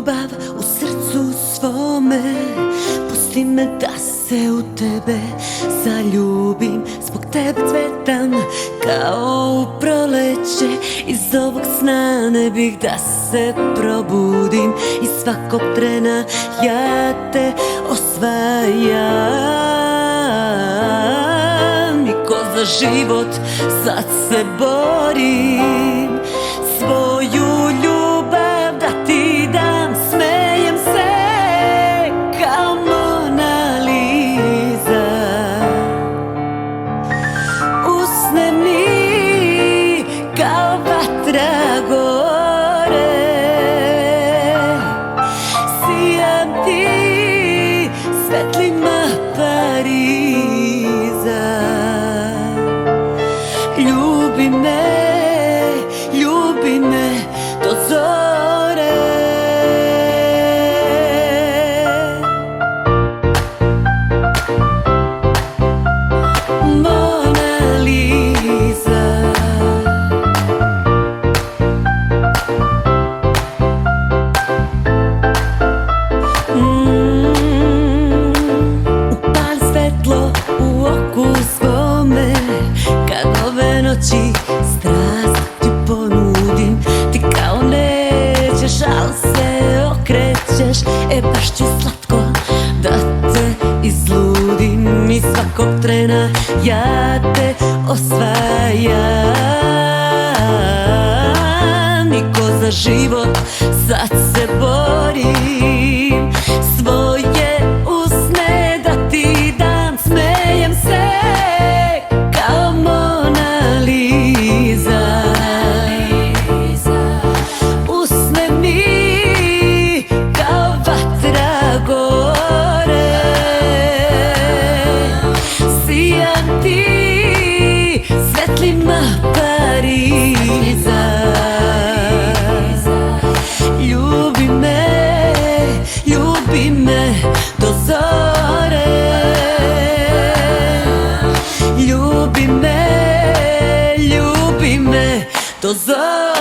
ljubav u srcu svome, pusti me da se u tebe zaljubim. Zbog tebe cvetam kao u proleće, iz ovog sna ne bih da se probudim. I svakog trena ja te osvajam, i ko za život sad se borim. Svoju ljubav da ti dam, smejem se kao Mona Lisa. Usne mi kao vatra gore, sijam ti svetlima Pariza. Ljubi me do zore. Mona Lisa. Upali svetlo u oku svome, kad ove noći strast ti ponudim. Ti kao nećeš, al se okrećeš, baš ću slatko da te izludim. I svakog trena ja te osvajam, i ko za život sad se borim. Svoje usne da ti dam, smejem se kao Mona Lisa. Usne mi kao vatra gore, sijam ti svetlima Pariza. Ljubi me do zore. Ljubi me do zore.